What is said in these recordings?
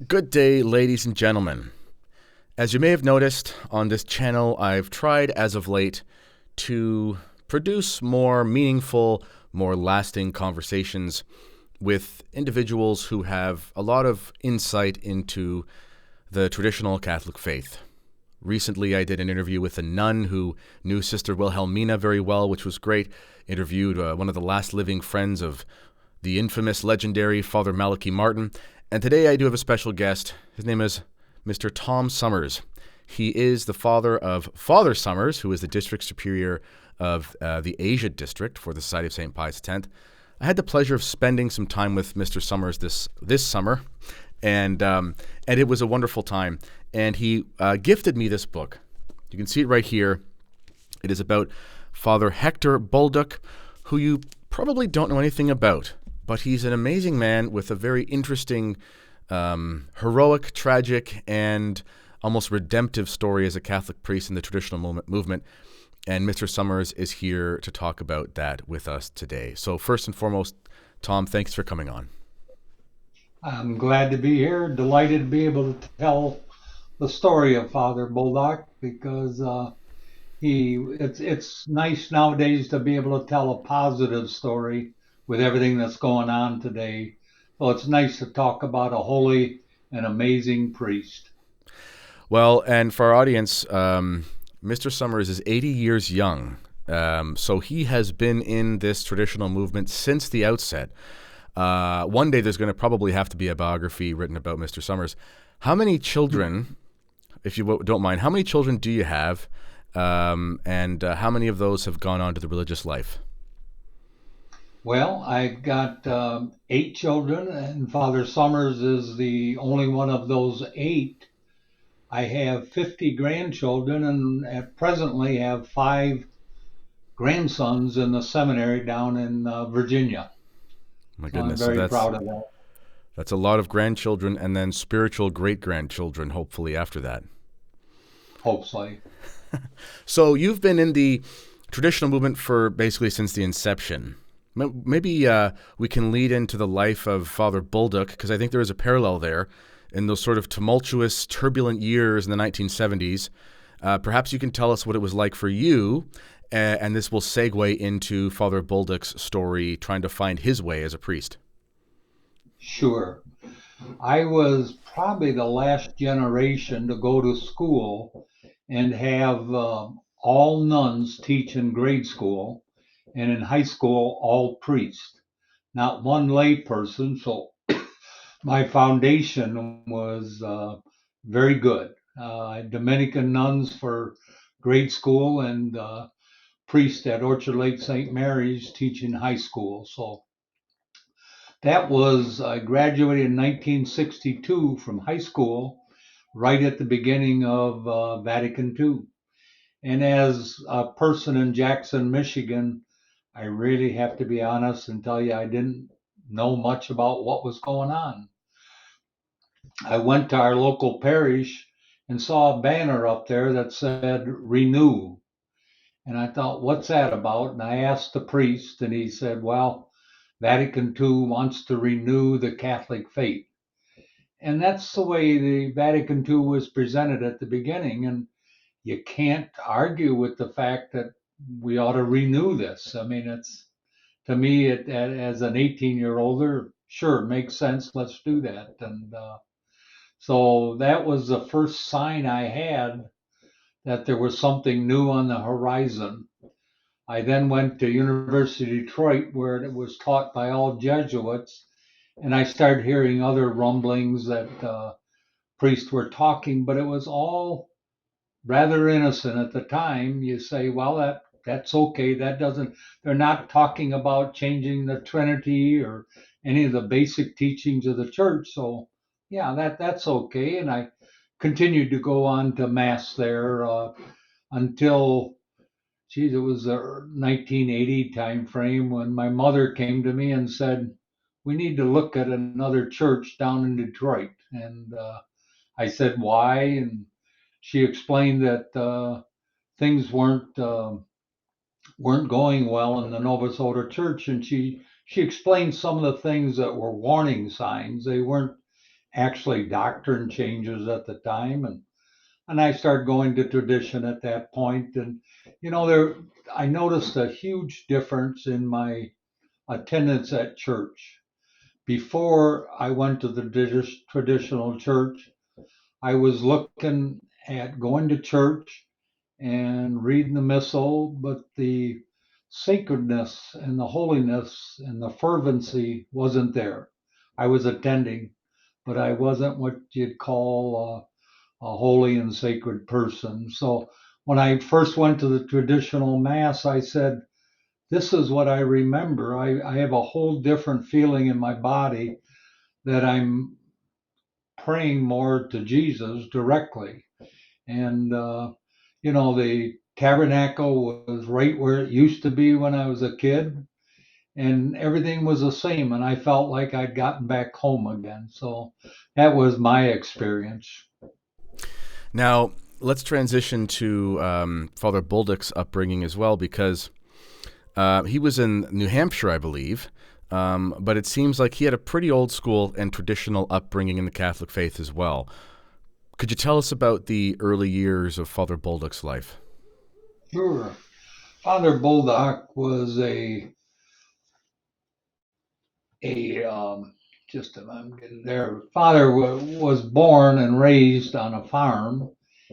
Good day, ladies and gentlemen. As you may have noticed, on this channel, I've tried as of late to produce more meaningful, more lasting conversations with individuals who have a lot of insight into the traditional Catholic faith. Recently, I did an interview with a nun who knew Sister Wilhelmina very well, which was great. Interviewed one of the last living friends of the infamous, legendary Father Malachi Martin. And today I do have a special guest. His name is Mr. Tom Summers. He is the father of Father Summers, who is the district superior of the Asia district for the Society of St. Pius X. I had the pleasure of spending some time with Mr. Summers this summer, and it was a wonderful time. And he gifted me this book. You can see it right here. It is about Father Hector Bolduc, who you probably don't know anything about, but he's an amazing man with a very interesting, heroic, tragic, and almost redemptive story as a Catholic priest in the traditional movement. And Mr. Summers is here to talk about that with us today. So first and foremost, Tom, thanks for coming on. I'm glad to be here. Delighted to be able to tell the story of Father Bullock because it's nice nowadays to be able to tell a positive story with everything that's going on today. So it's nice to talk about a holy and amazing priest. Well, and for our audience, Mr. Summers is 80 years young. So he has been in this traditional movement since the outset. One day there's going to probably have to be a biography written about Mr. Summers. How many children, if you don't mind, how many children do you have? And how many of those have gone on to the religious life? Well, I've got 8 children, and Father Summers is the only one of those 8. I have 50 grandchildren and presently have 5 grandsons in the seminary down in Virginia. My So I'm goodness, so very that's proud of that. that's a lot of grandchildren, and then spiritual great-grandchildren, hopefully after that. Hopefully. So you've been in the traditional movement for basically since the inception. Maybe we can lead into the life of Father Bolduc, because I think there is a parallel there in those sort of tumultuous, turbulent years in the 1970s. Perhaps you can tell us what it was like for you, and this will segue into Father Bolduc's story, trying to find his way as a priest. Sure. I was probably the last generation to go to school and have all nuns teach in grade school, and in high school, all priests, not one lay person. So my foundation was very good. I had Dominican nuns for grade school and priest at Orchard Lake St. Mary's teaching high school. So that was, I graduated in 1962 from high school, right at the beginning of Vatican II. And as a person in Jackson, Michigan, I really have to be honest and tell you I didn't know much about what was going on. I went to our local parish and saw a banner up there that said renew. And I thought, what's that about? And I asked the priest, and he said, well, Vatican II wants to renew the Catholic faith. And that's the way the Vatican II was presented at the beginning. And you can't argue with the fact that we ought to renew this. I mean, it's to me, as an 18-year-older, sure, makes sense. Let's do that. And so that was the first sign I had that there was something new on the horizon. I then went to University of Detroit where it was taught by all Jesuits, and I started hearing other rumblings that priests were talking, but it was all rather innocent at the time. You say, well, that's okay. That doesn't. They're not talking about changing the Trinity or any of the basic teachings of the church. So yeah, that's okay. And I continued to go on to mass there until, geez, it was the 1980 time frame when my mother came to me and said, "We need to look at another church down in Detroit." And I said, "Why?" And she explained that things weren't going well in the Novus Ordo Church, and she explained some of the things that were warning signs. They weren't actually doctrine changes at the time, and I started going to tradition at that point. And there I noticed a huge difference in my attendance at church. Before I went to the traditional church, I was looking at going to church and reading the missal, but the sacredness and the holiness and the fervency wasn't there. I was attending, but I wasn't what you'd call a holy and sacred person. So when I first went to the traditional mass, I said, this is what I remember. I have a whole different feeling in my body that I'm praying more to Jesus directly. And, the tabernacle was right where it used to be when I was a kid, and everything was the same. And I felt like I'd gotten back home again. So that was my experience. Now, let's transition to Father Bolduc's upbringing as well, because he was in New Hampshire, I believe, but it seems like he had a pretty old school and traditional upbringing in the Catholic faith as well. Could you tell us about the early years of Father Bolduc's life? Sure. Father Bullock was I'm getting there. Father was born and raised on a farm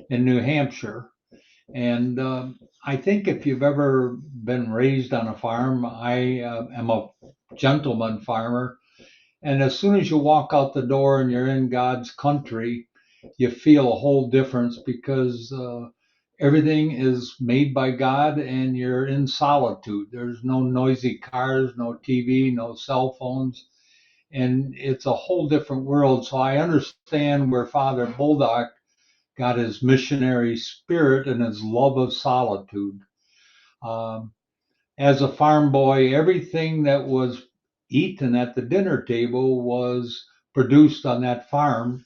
in New Hampshire. And I think if you've ever been raised on a farm, I am a gentleman farmer. And as soon as you walk out the door and you're in God's country, you feel a whole difference because everything is made by God and you're in solitude. There's no noisy cars, no TV, no cell phones. And it's a whole different world. So I understand where Father Bolduc got his missionary spirit and his love of solitude. Um, as a farm boy, everything that was eaten at the dinner table was produced on that farm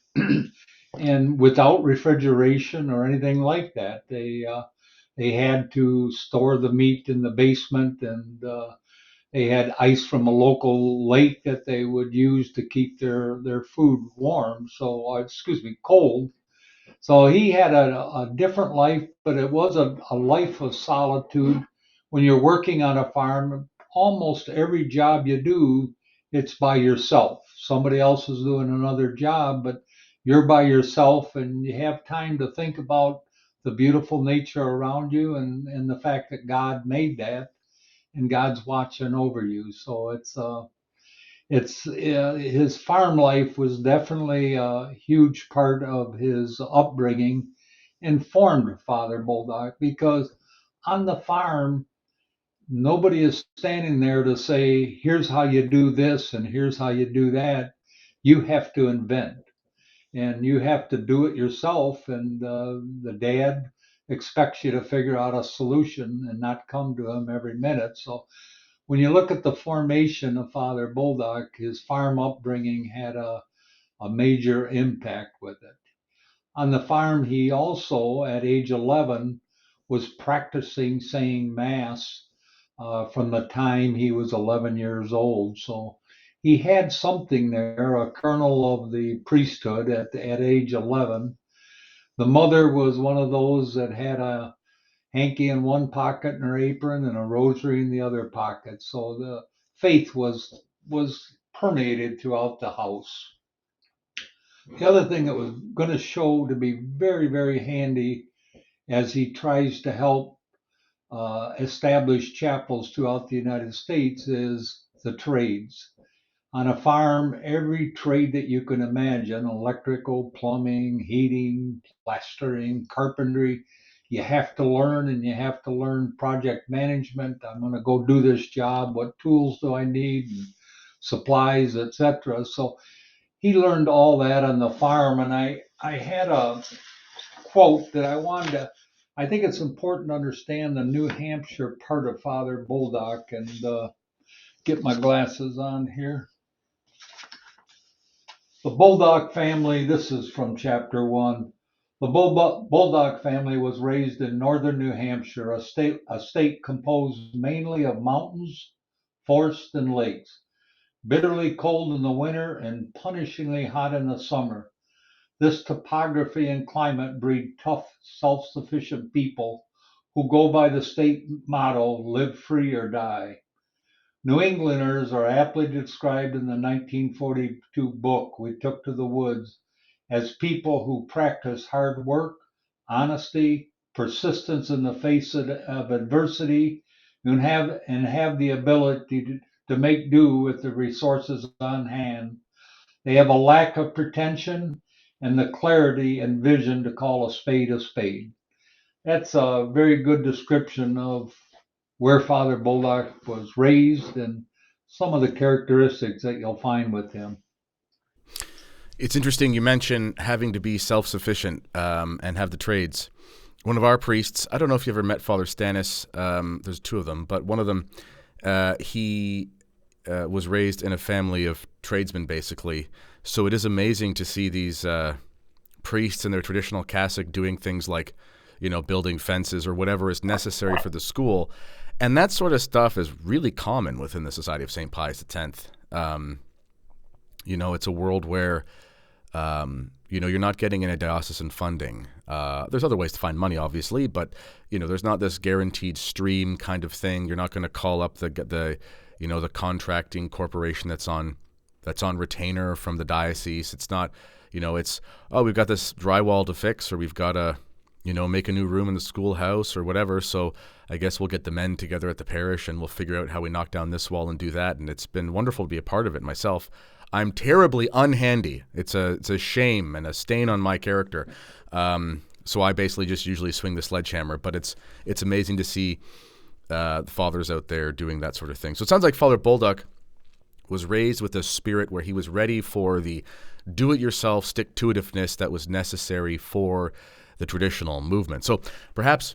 and without refrigeration or anything like that. They had to store the meat in the basement, and they had ice from a local lake that they would use to keep their food warm. So, excuse me, cold. So he had a different life, but it was a life of solitude. When you're working on a farm, almost every job you do, it's by yourself. Somebody else is doing another job, but you're by yourself and you have time to think about the beautiful nature around you and the fact that God made that and God's watching over you. So it's his farm life was definitely a huge part of his upbringing, informed Father Bulldog, because on the farm nobody is standing there to say, here's how you do this and here's how you do that. You have to invent and you have to do it yourself, and the dad expects you to figure out a solution and not come to him every minute. So when you look at the formation of Father Bolduc, his farm upbringing had a major impact with it. On the farm, he also, at age 11, was practicing saying Mass from the time he was 11 years old. So he had something there, a kernel of the priesthood at age 11. The mother was one of those that had a hanky in one pocket in her apron and a rosary in the other pocket. So the faith was permeated throughout the house. The other thing that was going to show to be very, very handy as he tries to help establish chapels throughout the United States is the trades. On a farm, every trade that you can imagine, electrical, plumbing, heating, plastering, carpentry, you have to learn, and you have to learn project management. I'm going to go do this job. What tools do I need? And supplies, etc. So he learned all that on the farm. And I had a quote that I wanted to, I think it's important to understand the New Hampshire part of Father Bolduc, and get my glasses on here. The Bolduc family, this is from chapter 1. The Bolduc family was raised in northern New Hampshire, a state composed mainly of mountains, forests, and lakes. bitterly cold in the winter and punishingly hot in the summer. This topography and climate breed tough, self-sufficient people who go by the state motto, live free or die. New Englanders are aptly described in the 1942 book, We Took to the Woods, as people who practice hard work, honesty, persistence in the face of adversity, and have the ability to make do with the resources on hand. They have a lack of pretension and the clarity and vision to call a spade a spade. That's a very good description of where Father Bolduc was raised and some of the characteristics that you'll find with him. It's interesting you mention having to be self-sufficient and have the trades. One of our priests, I don't know if you ever met Father Stannis, there's two of them, but one of them, he was raised in a family of tradesmen, basically. So it is amazing to see these priests in their traditional cassock doing things like, building fences or whatever is necessary for the school. And that sort of stuff is really common within the Society of St. Pius X. It's a world where, you're not getting any diocesan funding. There's other ways to find money, obviously, but, there's not this guaranteed stream kind of thing. You're not going to call up the contracting corporation that's on retainer from the diocese. It's not, we've got this drywall to fix, or we've got to, make a new room in the schoolhouse or whatever. So I guess we'll get the men together at the parish and we'll figure out how we knock down this wall and do that. And it's been wonderful to be a part of it myself. I'm terribly unhandy. It's a shame and a stain on my character. So I basically just usually swing the sledgehammer, but it's amazing to see fathers out there doing that sort of thing. So it sounds like Father Bolduc was raised with a spirit where he was ready for the do-it-yourself stick-to-itiveness that was necessary for the traditional movement. So perhaps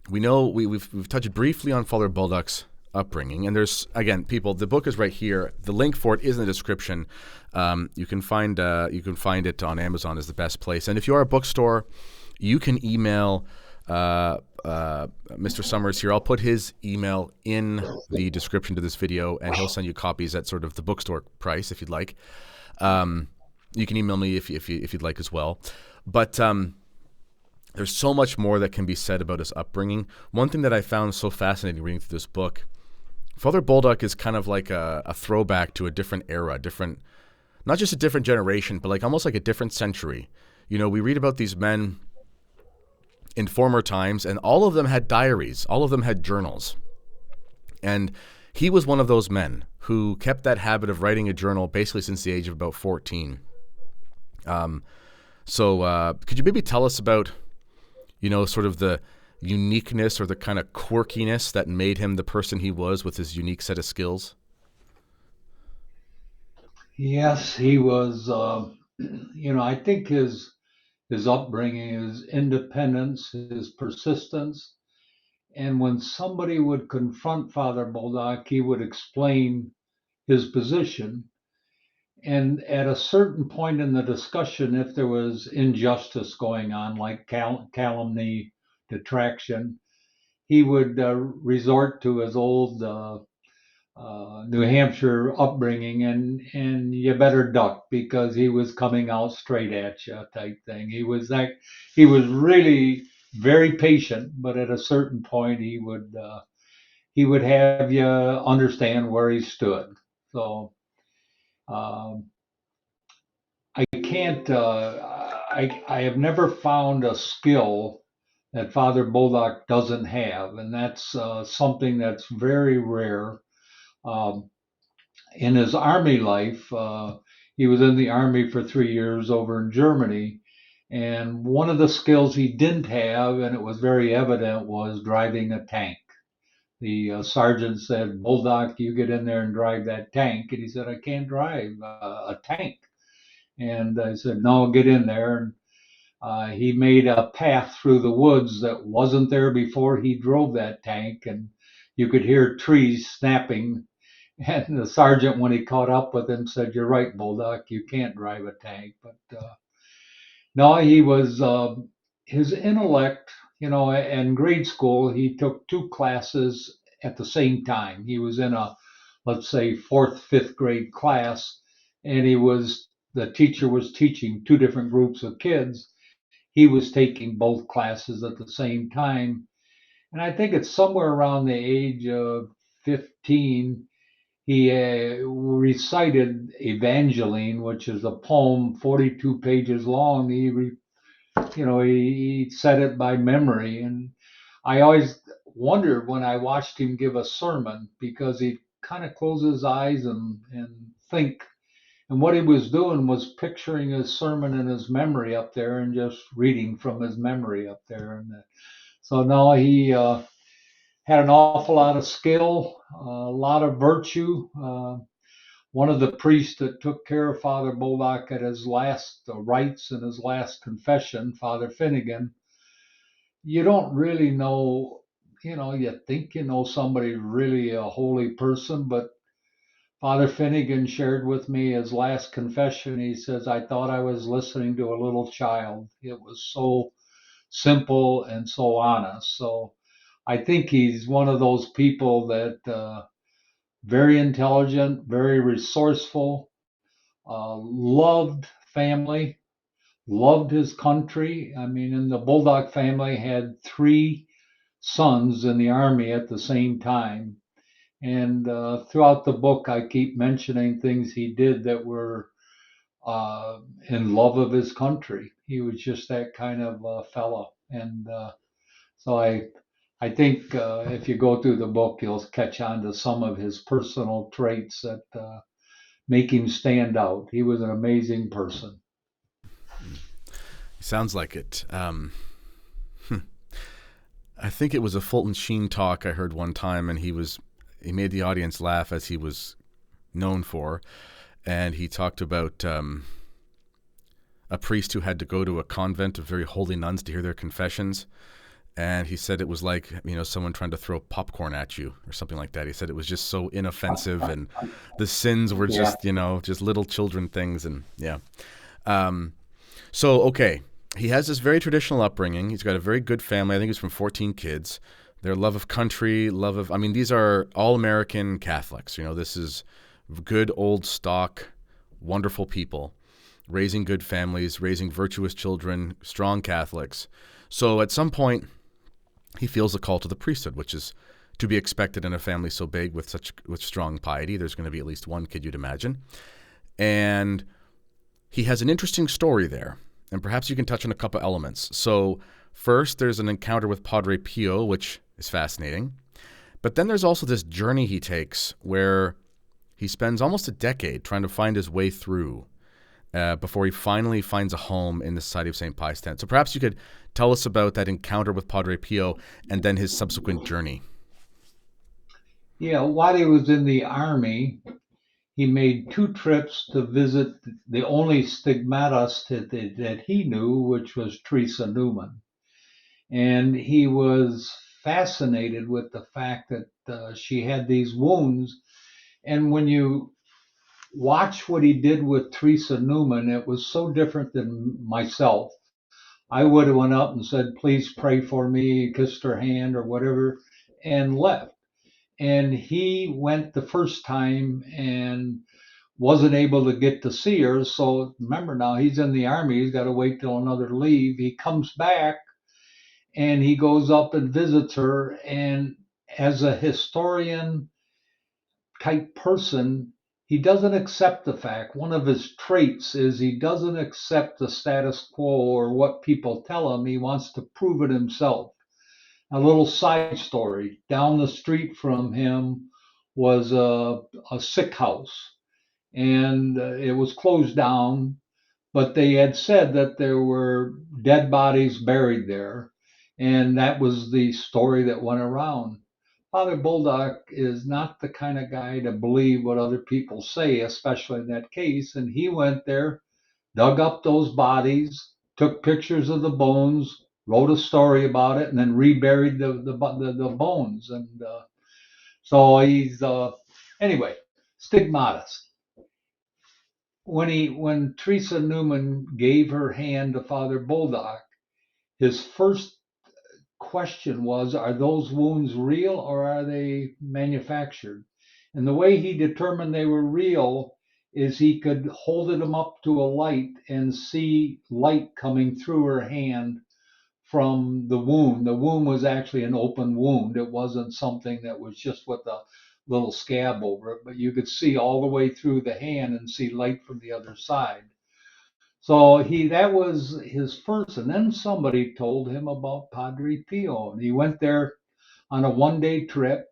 we know we've touched briefly on Father Bolduc's upbringing, and there's, again, people, the book is right here. The link for it is in the description. You can find it on Amazon is the best place. And if you are a bookstore, you can email Mr. Summers here. I'll put his email in the description to this video, and he'll send you copies at sort of the bookstore price if you'd like. You can email me if you'd like as well. But there's so much more that can be said about his upbringing. One thing that I found so fascinating reading through this book, Father Bolduc is kind of like a throwback to a different era, not just a different generation, but like almost like a different century. We read about these men in former times, and all of them had diaries. All of them had journals. And he was one of those men who kept that habit of writing a journal basically since the age of about 14. So could you maybe tell us about, sort of the uniqueness or the kind of quirkiness that made him the person he was with his unique set of skills? Yes, he was, I think his upbringing, his independence, his persistence, and when somebody would confront Father Bolduc, he would explain his position. And at a certain point in the discussion, if there was injustice going on, like calumny, detraction, he would resort to his old New Hampshire upbringing, and you better duck because he was coming out straight at you type thing. He was really very patient, but at a certain point he would have you understand where he stood. So um, I can't. I have never found a skill that Father Bolduc doesn't have, and that's something that's very rare. Um, in his army life, he was in the army for 3 years over in Germany. And one of the skills he didn't have, and it was very evident, was driving a tank. The sergeant said, Bolduc, you get in there and drive that tank. And he said, I can't drive a tank. And I said, no, get in there. And he made a path through the woods that wasn't there before he drove that tank. And you could hear trees snapping. And the sergeant, when he caught up with him, said, you're right, Bolduc, you can't drive a tank. But no, he was, his intellect, in grade school, he took two classes at the same time. He was in a let's say, fourth, fifth grade class, and the teacher was teaching two different groups of kids. He was taking both classes at the same time. And I think it's somewhere around the age of 15, he recited Evangeline, which is a poem 42 pages long. He said it by memory. And I always wondered when I watched him give a sermon, because he kind of close his eyes and think. And what he was doing was picturing his sermon in his memory up there and just reading from his memory up there. And so now he had an awful lot of skill, a lot of virtue. One of the priests that took care of Father Bolduc at his last rites and his last confession, Father Finnegan, you don't really know, you think you know somebody really a holy person, but Father Finnegan shared with me his last confession. He says, I thought I was listening to a little child. It was so simple and so honest. So I think he's one of those people that very intelligent, very resourceful, loved family, loved his country. I mean, and the Bulldog family had three sons in the army at the same time. And throughout the book, I keep mentioning things he did that were in love of his country. He was just that kind of fellow. And so I think if you go through the book, you'll catch on to some of his personal traits that make him stand out. He was an amazing person. Sounds like it. I think it was a Fulton Sheen talk I heard one time, and he made the audience laugh, as he was known for, and he talked about a priest who had to go to a convent of very holy nuns to hear their confessions, and he said it was like someone trying to throw popcorn at you or something like that. He said it was just so inoffensive, and the sins were just just little children things, and yeah. So okay. He has this very traditional upbringing. He's got a very good family. I think he's from 14 kids. Their love of country, these are all American Catholics. This is good old stock, wonderful people, raising good families, raising virtuous children, strong Catholics. So at some point, he feels a call to the priesthood, which is to be expected in a family so big with strong piety. There's going to be at least one kid, you'd imagine. And he has an interesting story there. And perhaps you can touch on a couple elements. So first, there's an encounter with Padre Pio, which is fascinating. But then there's also this journey he takes where he spends almost a decade trying to find his way through before he finally finds a home in the Society of St. Pius X. So perhaps you could tell us about that encounter with Padre Pio and then his subsequent journey. Yeah, while he was in the army, he made two trips to visit the only stigmatist that he knew, which was Teresa Newman. And he was fascinated with the fact that she had these wounds. And when you watch what he did with Teresa Newman, it was so different than myself. I would have went up and said, please pray for me, kissed her hand or whatever, and left. And he went the first time and wasn't able to get to see her. So remember, now he's in the army. He's got to wait till another leave. He comes back and he goes up and visits her. And as a historian type person, he doesn't accept the fact. One of his traits is he doesn't accept the status quo or what people tell him. He wants to prove it himself. A little side story: down the street from him was a sick house, and it was closed down, but they had said that there were dead bodies buried there, and that was the story that went around. Father Bolduc is not the kind of guy to believe what other people say, especially in that case, and he went there, dug up those bodies, took pictures of the bones, wrote a story about it, and then reburied the bones. And so he's anyway, stigmatist. When Teresa Newman gave her hand to Father Bolduc, his first question was, are those wounds real or are they manufactured? And the way he determined they were real is he could hold them up to a light and see light coming through her hand from the wound. The wound was actually an open wound. It wasn't something that was just with a little scab over it, but you could see all the way through the hand and see light from the other side. So that was his first, and then somebody told him about Padre Pio, and he went there on a 1-day trip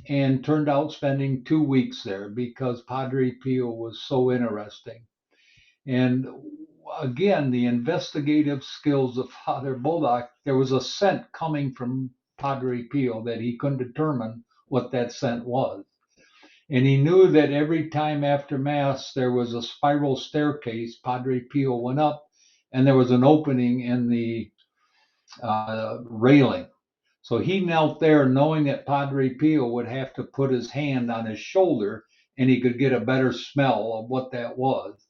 and turned out spending 2 weeks there because Padre Pio was so interesting. And again, the investigative skills of Father Bolduc, there was a scent coming from Padre Pio that he couldn't determine what that scent was. And he knew that every time after Mass, there was a spiral staircase. Padre Pio went up, and there was an opening in the railing. So he knelt there knowing that Padre Pio would have to put his hand on his shoulder and he could get a better smell of what that was.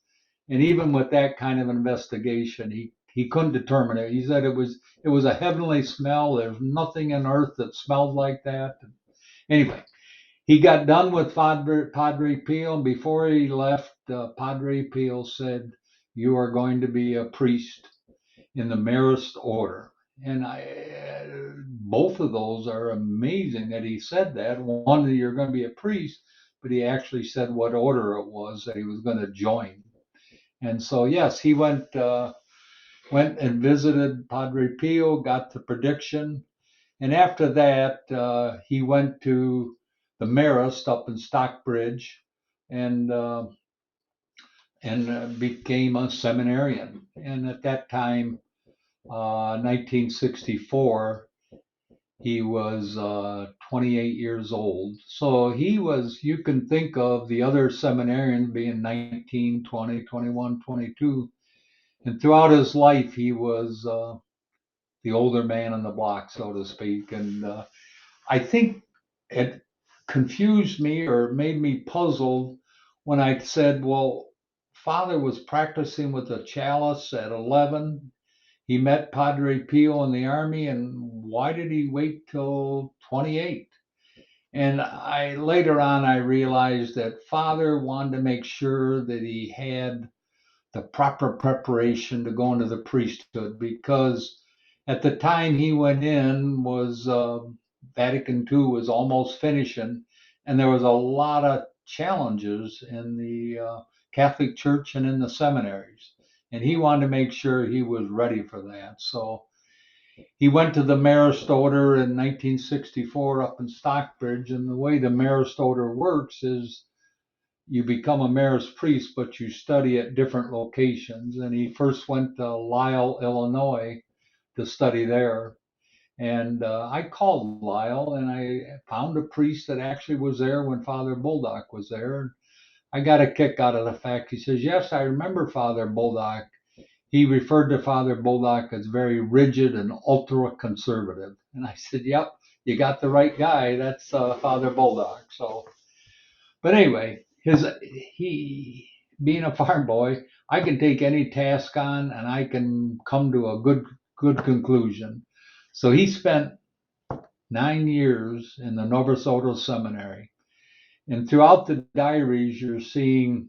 And even with that kind of investigation, he couldn't determine it. He said it was a heavenly smell. There's nothing on earth that smelled like that. Anyway, he got done with Padre Pio, and before he left, Padre Pio said, "You are going to be a priest in the Marist order." And both of those are amazing that he said that. One, that you're going to be a priest, but he actually said what order it was that he was going to join. And so, yes, he went and visited Padre Pio, got the prediction, and after that, he went to the Marist up in Stockbridge, and became a seminarian. And at that time, 1964, he was 28 years old. So he was, you can think of the other seminarians being 19, 20, 21, 22. And throughout his life, he was the older man on the block, so to speak. And I think it confused me or made me puzzled when I said, well, Father was practicing with a chalice at 11. He met Padre Pio in the army, and why did he wait till 28? And later on I realized that Father wanted to make sure that he had the proper preparation to go into the priesthood, because at the time he went in was Vatican II was almost finishing, and there was a lot of challenges in the Catholic Church and in the seminaries, and he wanted to make sure he was ready for that. So he went to the Marist Order in 1964 up in Stockbridge, and the way the Marist Order works is you become a Marist priest, but you study at different locations. And he first went to Lisle, Illinois, to study there. And I called Lisle, and I found a priest that actually was there when Father Bolduc was there. I got a kick out of the fact he says, "Yes, I remember Father Bolduc." He referred to Father Bolduc as very rigid and ultra conservative. And I said, "Yep, you got the right guy. That's Father Bolduc." So, but anyway, he being a farm boy, I can take any task on and I can come to a good conclusion. So he spent 9 years in the Novus Ordo Seminary, and throughout the diaries, you're seeing.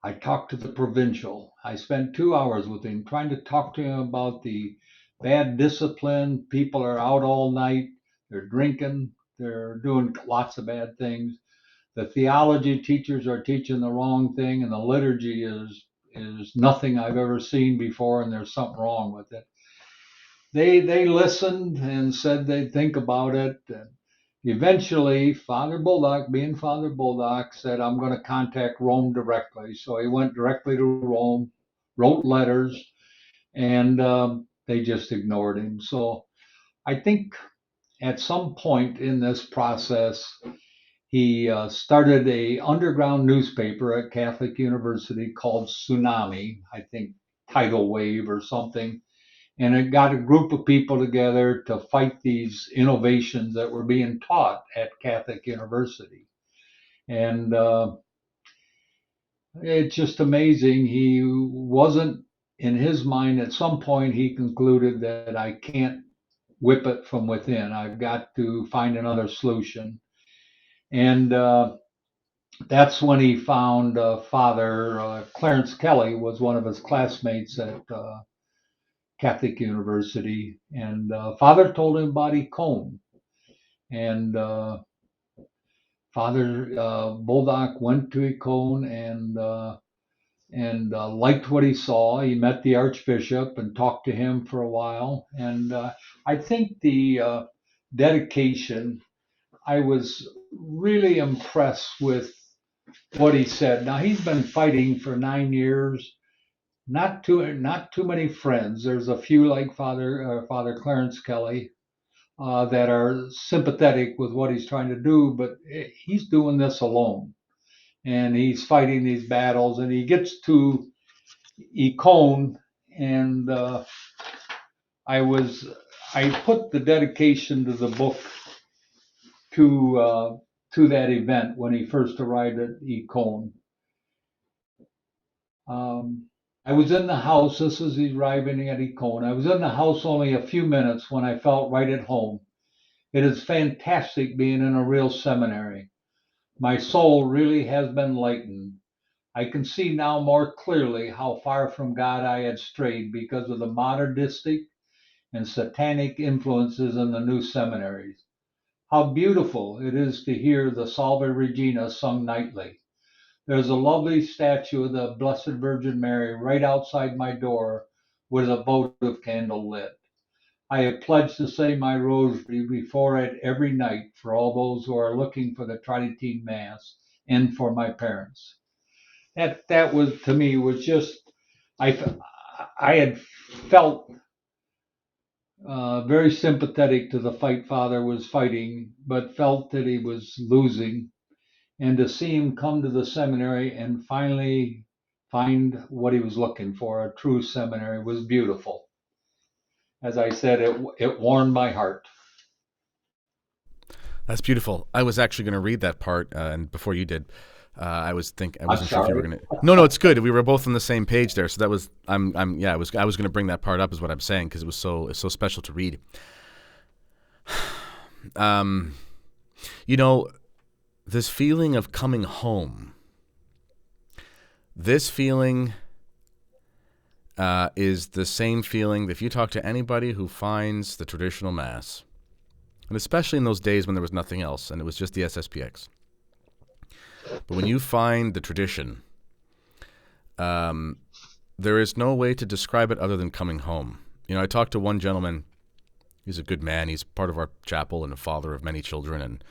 I talked to the provincial. I spent 2 hours with him trying to talk to him about the bad discipline. People are out all night, they're drinking, they're doing lots of bad things. The theology teachers are teaching the wrong thing, and the liturgy is nothing I've ever seen before, and there's something wrong with it. They listened and said they'd think about it. And eventually, Father Bullock, being Father Bullock, said, "I'm going to contact Rome directly." So he went directly to Rome, wrote letters, and they just ignored him. So I think at some point in this process, he started a underground newspaper at Catholic University called Tsunami, I think Tidal Wave or something. And it got a group of people together to fight these innovations that were being taught at Catholic University. And it's just amazing. He wasn't, in his mind, at some point, he concluded that I can't whip it from within. I've got to find another solution. And that's when he found Father Clarence Kelly was one of his classmates at Catholic University, and Father told him about Econe, and Father Bolduc went to Econe and liked what he saw. He met the Archbishop and talked to him for a while, and I think the dedication. I was really impressed with what he said. Now he's been fighting for 9 years. Not too many friends. There's a few like Father Clarence Kelly that are sympathetic with what he's trying to do, but he's doing this alone, and he's fighting these battles. And he gets to Econe, and I was I put the dedication to the book to to that event when he first arrived at Econe. Um, I was in the house. This is arriving at Econe. I was in the house only a few minutes when I felt right at home. It is fantastic being in a real seminary. My soul really has been lightened. I can see now more clearly how far from God I had strayed because of the modernistic and satanic influences in the new seminaries. How beautiful it is to hear the Salve Regina sung nightly. There's a lovely statue of the Blessed Virgin Mary right outside my door with a votive candle lit. I have pledged to say my rosary before it every night for all those who are looking for the Tridentine Mass and for my parents. That was to me was just I I had felt very sympathetic to the fight Father was fighting, but felt that he was losing. And to see him come to the seminary and finally find what he was looking for, a true seminary, was beautiful. As I said, it warmed my heart. That's beautiful. I was actually going to read that part, and before you did, I wasn't I'm sure if you were sorry. going to. No, it's good. We were both on the same page there, so that was. Yeah. I was going to bring that part up, is what I'm saying, because it's so special to read. Um, you know, this feeling of coming home. This feeling is the same feeling that if you talk to anybody who finds the traditional Mass, and especially in those days when there was nothing else and it was just the SSPX. But when you find the tradition, there is no way to describe it other than coming home. I talked to one gentleman. He's a good man. He's part of our chapel and a father of many children, and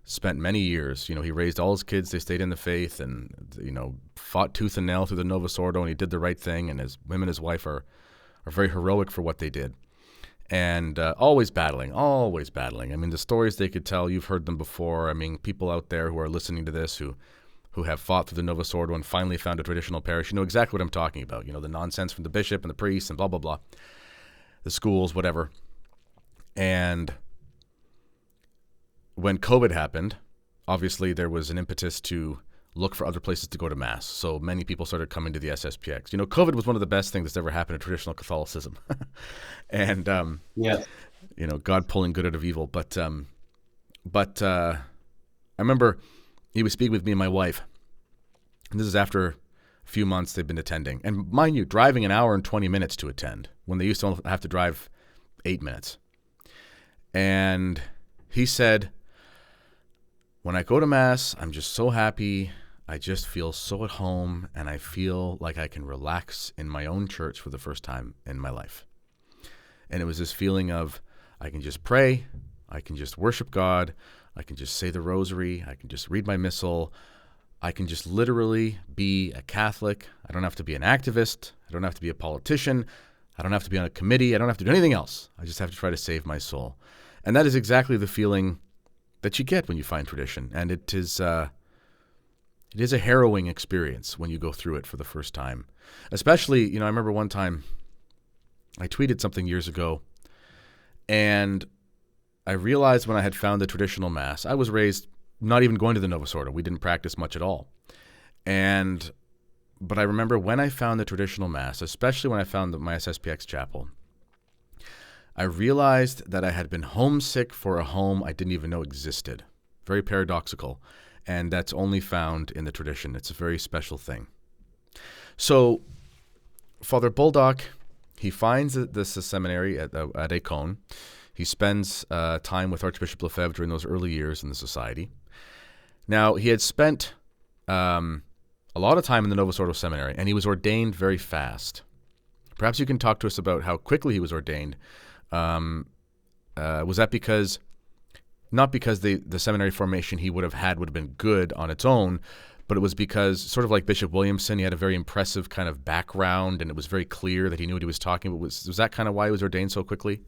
spent many years. He raised all his kids. They stayed in the faith, and fought tooth and nail through the Novus Ordo, and he did the right thing. And him and his wife are very heroic for what they did. And always battling. I mean, the stories they could tell, you've heard them before. I mean, people out there who are listening to this who have fought through the Novus Ordo and finally found a traditional parish, you know exactly what I'm talking about. The nonsense from the bishop and the priests and blah, blah, blah. The schools, whatever. And when COVID happened, obviously there was an impetus to look for other places to go to Mass. So many people started coming to the SSPX. COVID was one of the best things that's ever happened to traditional Catholicism. And, Yes. God pulling good out of evil. But I remember he would speak with me and my wife. And this is after a few months they've been attending. And mind you, driving an hour and 20 minutes to attend when they used to have to drive 8 minutes. And he said, when I go to Mass, I'm just so happy. I just feel so at home, and I feel like I can relax in my own church for the first time in my life. And it was this feeling of, I can just pray, I can just worship God, I can just say the rosary, I can just read my missal, I can just literally be a Catholic. I don't have to be an activist, I don't have to be a politician, I don't have to be on a committee, I don't have to do anything else. I just have to try to save my soul. And that is exactly the feeling that you get when you find tradition. And it is a harrowing experience when you go through it for the first time. Especially, I remember one time I tweeted something years ago, and I realized when I had found the traditional Mass, I was raised not even going to the Novus Ordo. We didn't practice much at all. But I remember when I found the traditional Mass, especially when I found my SSPX chapel, I realized that I had been homesick for a home I didn't even know existed. very paradoxical, and that's only found in the tradition. It's a very special thing. So, Father Bolduc, he finds this seminary at Écône. He spends time with Archbishop Lefebvre during those early years in the society. Now, he had spent a lot of time in the Novus Ordo Seminary, and he was ordained very fast. Perhaps you can talk to us about how quickly he was ordained. Was that because, not because the seminary formation he would have been good on its own, but it was because, sort of like Bishop Williamson, he had a very impressive kind of background, and it was very clear that he knew what he was talking about. Was that kind of why he was ordained so quickly?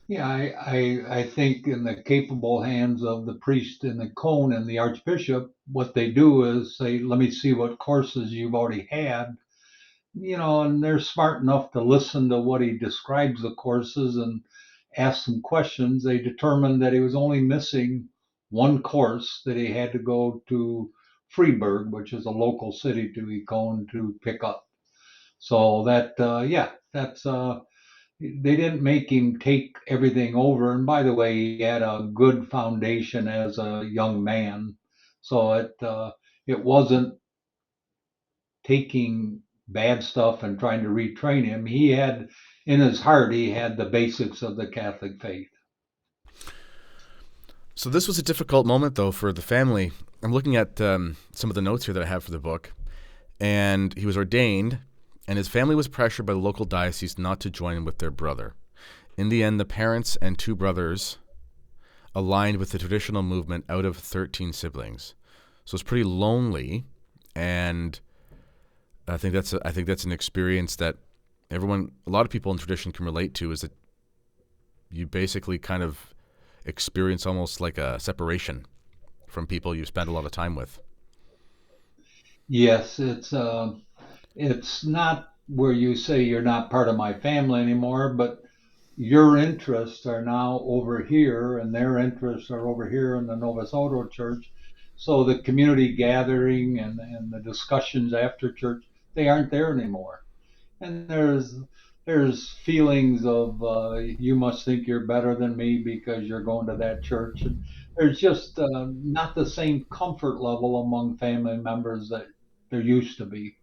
Yeah, I think in the capable hands of the priest and the cone and the archbishop, what they do is say, let me see what courses you've already had, and they're smart enough to listen to what he describes the courses and ask some questions. They determined that he was only missing one course that he had to go to Freiburg, which is a local city to Econ, to pick up. So that's they didn't make him take everything over. And by the way, he had a good foundation as a young man, so it wasn't taking bad stuff and trying to retrain him. He had in his heart he had the basics of the Catholic faith. So this was a difficult moment, though, for the family. I'm looking at some of the notes here that I have for the book, and he was ordained, and his family was pressured by the local diocese not to join him with their brother. In the end, the parents and two brothers aligned with the traditional movement out of 13 siblings. So it's pretty lonely, and I think that's an experience that a lot of people in tradition can relate to, is that you basically kind of experience almost like a separation from people you spend a lot of time with. Yes, it's not where you say you're not part of my family anymore, but your interests are now over here and their interests are over here in the Novus Ordo Church. So the community gathering and the discussions after church, they aren't there anymore. And there's feelings of you must think you're better than me because you're going to that church. And there's just not the same comfort level among family members that there used to be.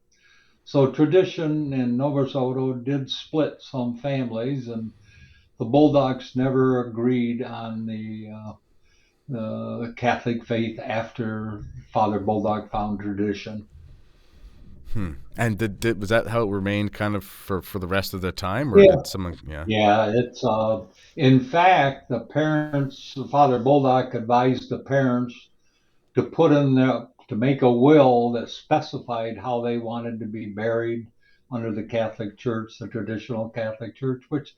So tradition in Novus Ordo did split some families, and the Bulldogs never agreed on the Catholic faith after Father Bullock found tradition. And was that how it remained kind of for the rest of the time, or Yeah, did someone? Yeah. yeah. It's in fact the parents, Father Bullock advised the parents to make a will that specified how they wanted to be buried under the Catholic Church, the traditional Catholic Church, which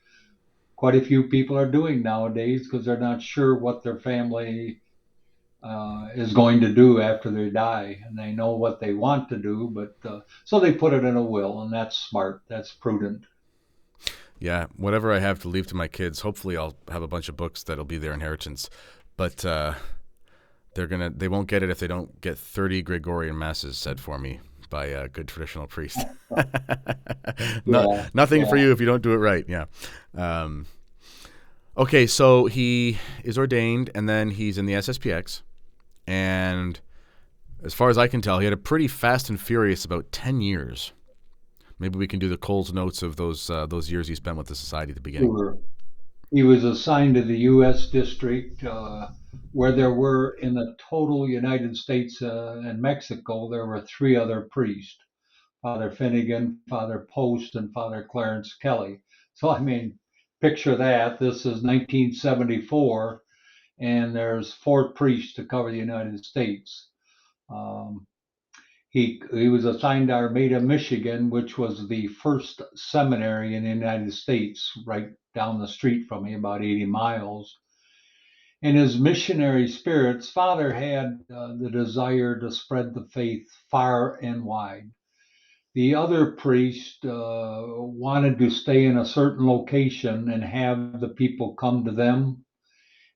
quite a few people are doing nowadays because they're not sure what their family is going to do after they die, and they know what they want to do, but so they put it in a will, and that's smart, that's prudent. Yeah, whatever I have to leave to my kids, hopefully I'll have a bunch of books that'll be their inheritance. But they won't get it if they don't get 30 Gregorian masses said for me by a good traditional priest. Yeah, Nothing for yeah. you if you don't do it right. Yeah. Okay, so he is ordained, and then he's in the SSPX, and as far as I can tell, he had a pretty fast and furious about 10 years. Maybe we can do the Cole's notes of those years he spent with the society at the beginning. Sure. He was assigned to the U.S. district, where there were in the total United States and Mexico, there were three other priests: Father Finnegan, Father Post, and Father Clarence Kelly. So I mean, picture that. This is 1974, and there's four priests to cover the United States. Um, he was assigned to Armada, Michigan, which was the first seminary in the United States, right down the street from me, about 80 miles. In his missionary spirits, Father had the desire to spread the faith far and wide. The other priest wanted to stay in a certain location and have the people come to them.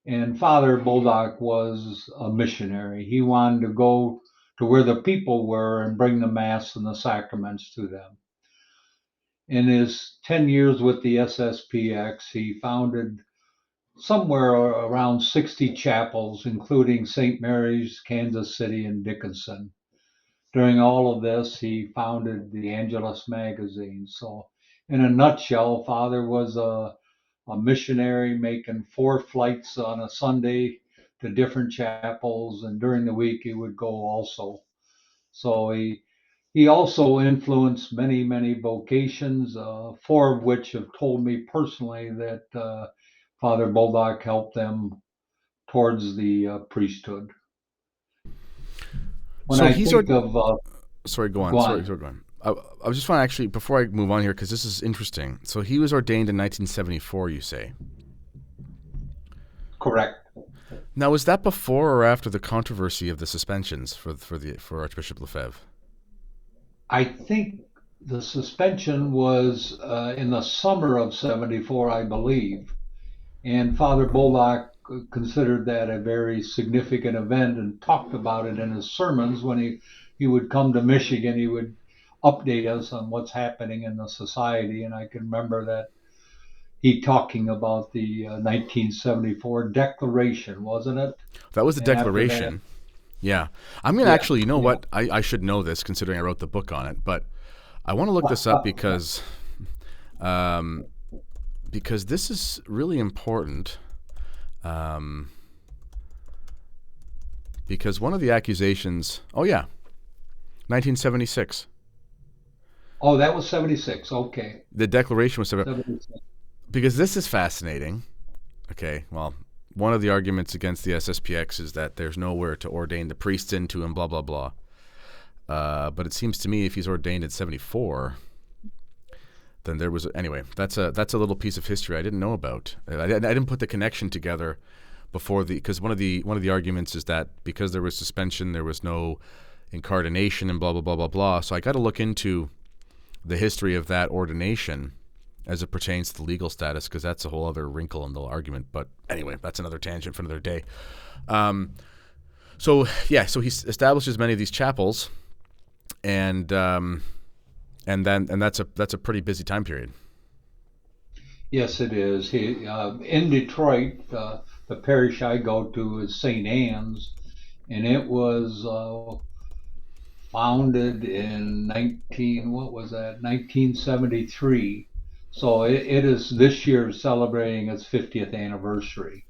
And Father Bolduc was a missionary. He wanted to go to where the people were and bring the Mass and the sacraments to them. In his 10 years with the SSPX, he founded somewhere around 60 chapels, including St. Mary's, Kansas City, and Dickinson. During all of this, he founded the Angelus magazine. So, in a nutshell, Father was a missionary making 4 flights on a Sunday to different chapels, and during the week he would go also. So he also influenced many vocations, 4 of which have told me personally that Father Bolduc helped them towards the priesthood. When So I he's think of, sorry, go go on. Sorry, on, sorry, go on. I was just want to actually, before I move on here, because this is interesting. So he was ordained in 1974, you say. correct. Now, was that before or after the controversy of the suspensions for Archbishop Lefebvre? I think the suspension was in the summer of '74, I believe. And Father Bolduc considered that a very significant event and talked about it in his sermons when he would come to Michigan. He would update us on what's happening in the society. And I can remember that he talking about the 1974 declaration, wasn't it? That was the And after that, declaration. Yeah. I'm going to yeah, actually, you know yeah. what? I should know this considering I wrote the book on it, but I want to look this up um, because this is really important. Because one of the accusations, 1976. Oh, that was '76. Okay. The declaration was 76. because this is fascinating. Okay, well, one of the arguments against the SSPX is that there's nowhere to ordain the priests into and blah, blah, blah. But it seems to me if he's ordained in 74, then there was anyway. That's a little piece of history I didn't know about. I didn't put the connection together before because one of the arguments is that because there was suspension, there was no incarnation and blah blah blah blah blah. So I got to look into the history of that ordination as it pertains to the legal status, because that's a whole other wrinkle in the argument. But anyway, that's another tangent for another day. So he establishes many of these chapels, and that's a pretty busy time period. Yes, it is. He in Detroit, the parish I go to is St. Anne's, and it was founded in 1973. So it is this year celebrating its 50th anniversary.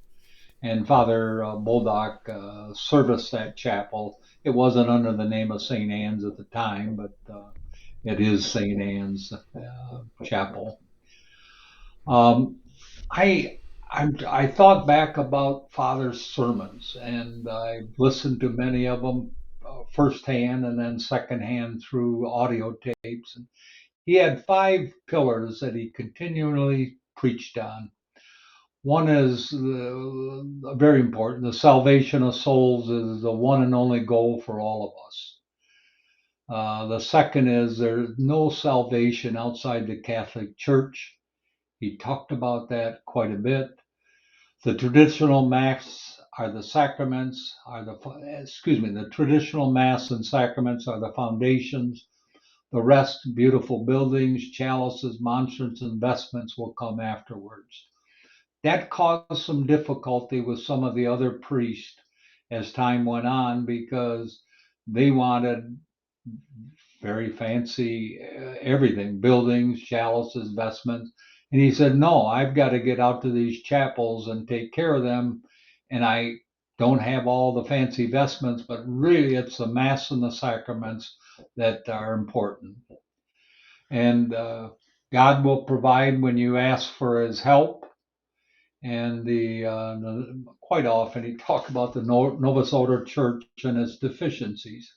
And Father Bolduc serviced that chapel. It wasn't under the name of St. Anne's at the time, but it is St. Anne's Chapel. Um, I I thought back about Father's sermons, and I listened to many of them firsthand and then secondhand through audio tapes. And he had 5 pillars that he continually preached on. One is very important. The salvation of souls is the one and only goal for all of us. The second is there's no salvation outside the Catholic Church. He talked about that quite a bit. The traditional mass are the sacraments, the traditional mass and sacraments are the foundations. The rest, beautiful buildings, chalices, monstrance, and vestments will come afterwards. That caused some difficulty with some of the other priests as time went on because they wanted very fancy everything, buildings, chalices, vestments. And he said, no, I've got to get out to these chapels and take care of them. And I don't have all the fancy vestments, but really it's the Mass and the sacraments that are important. And God will provide when you ask for his help. And quite often he talked about the Novus Ordo Church and its deficiencies.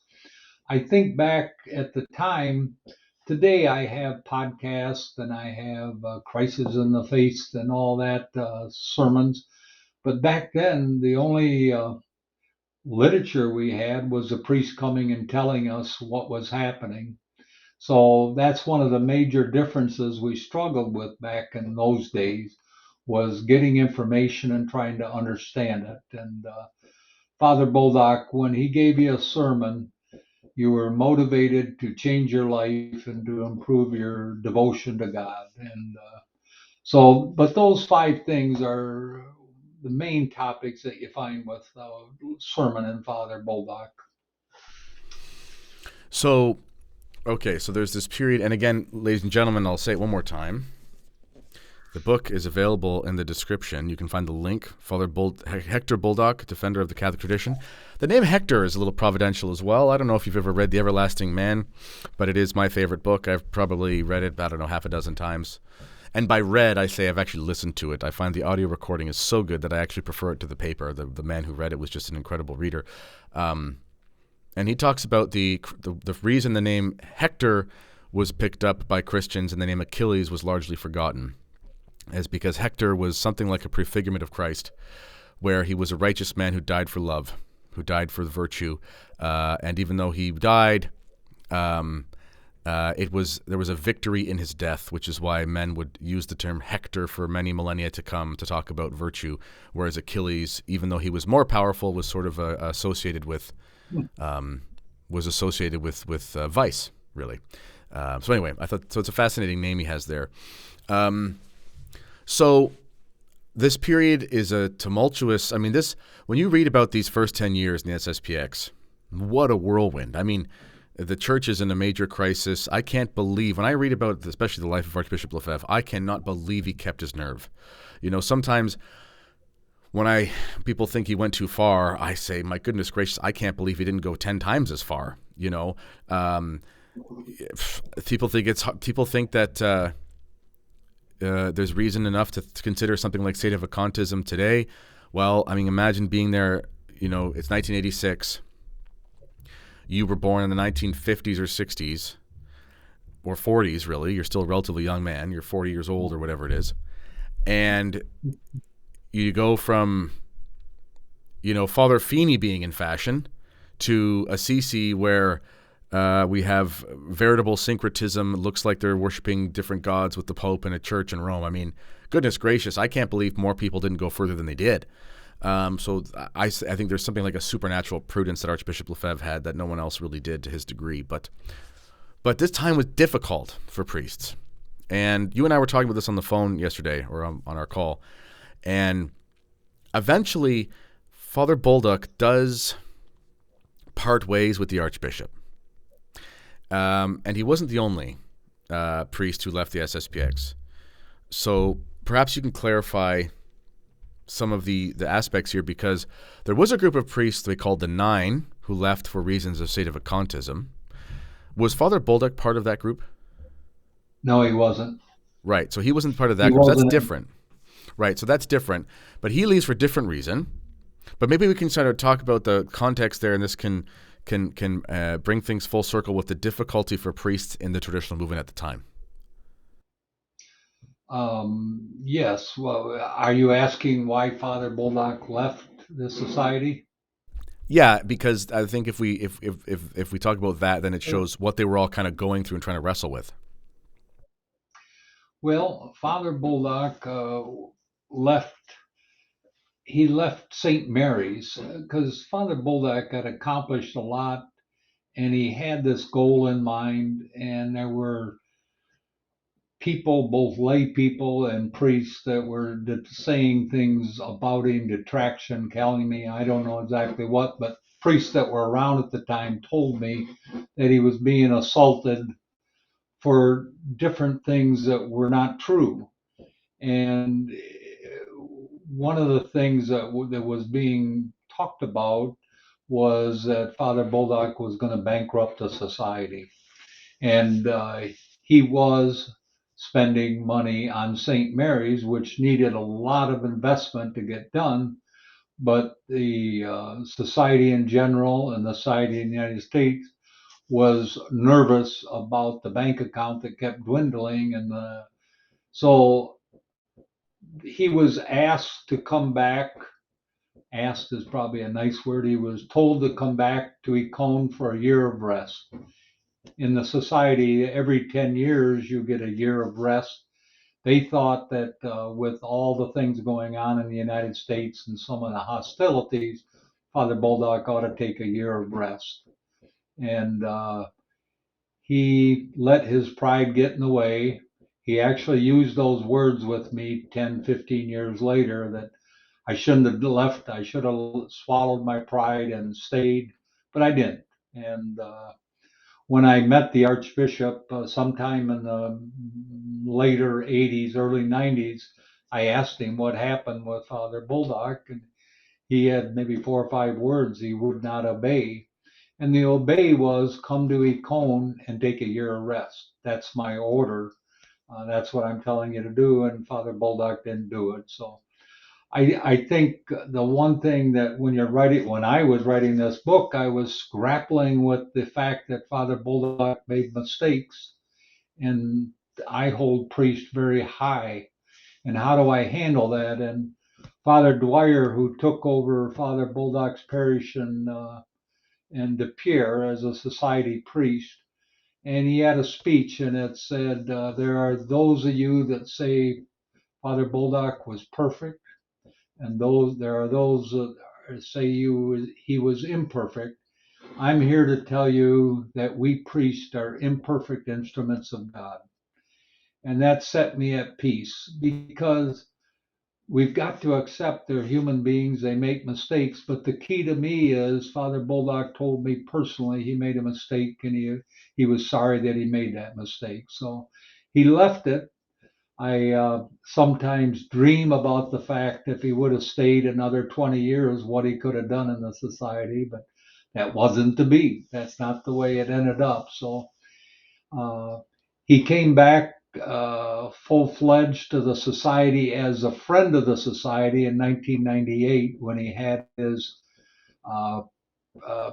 I think back at the time, today I have podcasts and I have Crisis in the Faith and all that sermons. But back then, the only literature we had was a priest coming and telling us what was happening. So that's one of the major differences we struggled with back in those days was getting information and trying to understand it. And Father Bolduc, when he gave you a sermon, you were motivated to change your life and to improve your devotion to God. And but those 5 things are main topics that you find with sermon and Father Bolduc. So, okay, so there's this period, and again, ladies and gentlemen, I'll say it one more time. The book is available in the description. You can find the link. Hector Bolduc, Defender of the Catholic Tradition. The name Hector is a little providential as well. I don't know if you've ever read The Everlasting Man, but it is my favorite book. I've probably read it, I don't know, half a dozen times. And by read, I say I've actually listened to it. I find the audio recording is so good that I actually prefer it to the paper. The man who read it was just an incredible reader. And he talks about the reason the name Hector was picked up by Christians and the name Achilles was largely forgotten is because Hector was something like a prefigurement of Christ, where he was a righteous man who died for love, who died for virtue. And even though he died, there was a victory in his death, which is why men would use the term Hector for many millennia to come to talk about virtue, whereas Achilles, even though he was more powerful, was sort of associated with vice, really. So anyway, I thought it's a fascinating name he has there. So this period is a tumultuous. I mean, when you read about these first 10 years in the SSPX, what a whirlwind. I mean, the church is in a major crisis. I can't believe, when I read about, especially the life of Archbishop Lefebvre, I cannot believe he kept his nerve. You know, sometimes when people think he went too far, I say, my goodness gracious, I can't believe he didn't go 10 times as far. You know, people think that there's reason enough to consider something like sedevacantism today. Well, I mean, imagine being there. You know, it's 1986. You were born in the 1950s or 60s or 40s, really. You're still a relatively young man. You're 40 years old or whatever it is. And you go from, Father Feeney being in fashion to Assisi where we have veritable syncretism. It looks like they're worshiping different gods with the Pope and a church in Rome. I mean, goodness gracious, I can't believe more people didn't go further than they did. So I think there's something like a supernatural prudence that Archbishop Lefebvre had that no one else really did to his degree. But this time was difficult for priests. And you and I were talking about this on the phone yesterday or on our call. And eventually, Father Bolduc does part ways with the Archbishop. And he wasn't the only priest who left the SSPX. So perhaps you can clarify some of the aspects here, because there was a group of priests they called the Nine who left for reasons of sedevacantism. Was Father Bolduc part of that group? No, he wasn't. Right, so he wasn't part of that group. So that's different. Right, so that's different. But he leaves for a different reason. But maybe we can sort of talk about the context there, and this can bring things full circle with the difficulty for priests in the traditional movement at the time. Yes. Well, are you asking why Father Bolduc left the society? Yeah, because I think if we talk about that, then it shows what they were all kind of going through and trying to wrestle with. Well, Father Bolduc left. He left St. Mary's because Father Bolduc had accomplished a lot, and he had this goal in mind. And there were people, both lay people and priests, that were saying things about him, detraction, calumny, I don't know exactly what, but priests that were around at the time told me that he was being assaulted for different things that were not true. And one of the things that was being talked about was that Father Bolduc was going to bankrupt the society. And he was spending money on St. Mary's, which needed a lot of investment to get done. But the society in general and the society in the United States was nervous about the bank account that kept dwindling. And so he was asked to come back. Asked is probably a nice word. He was told to come back to Econ for a year of rest. In the society, every 10 years, you get a year of rest. They thought that with all the things going on in the United States and some of the hostilities, Father Bolduc ought to take a year of rest. And he let his pride get in the way. He actually used those words with me 10, 15 years later that I shouldn't have left. I should have swallowed my pride and stayed, but I didn't. And when I met the Archbishop sometime in the later 80s, early 90s, I asked him what happened with Father Bullock, and he had maybe 4 or 5 words he would not obey. And the obey was come to Econ and take a year of rest. That's my order. That's what I'm telling you to do. And Father Bullock didn't do it. So I think the one thing that when I was writing this book, I was grappling with the fact that Father Bullock made mistakes, and I hold priest very high. And how do I handle that? And Father Dwyer, who took over Father Bullock's parish in De Pere as a society priest, and he had a speech, and it said, "There are those of you that say Father Bullock was perfect, and there are those that say he was imperfect. I'm here to tell you that we priests are imperfect instruments of God." And that set me at peace, because we've got to accept they're human beings, they make mistakes. But the key to me is Father Bullock told me personally he made a mistake, and he was sorry that he made that mistake. So he left it. I sometimes dream about the fact if he would have stayed another 20 years, what he could have done in the society, but that wasn't to be. That's not the way it ended up. So uh, he came back full fledged to the society as a friend of the society in 1998 when he had his uh,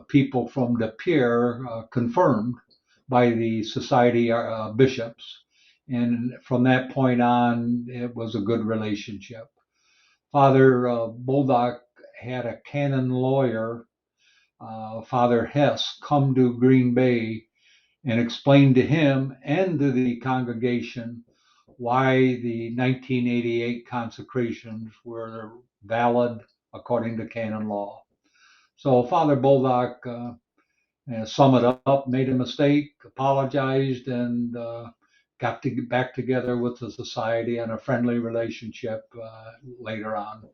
people from De Pere confirmed by the society bishops. And from that point on, it was a good relationship. Father Bolduc had a canon lawyer, Father Hess, come to Green Bay and explain to him and to the congregation why the 1988 consecrations were valid according to canon law. So Father Bolduc sum it up, made a mistake, apologized, and got to get back together with the society and a friendly relationship later on.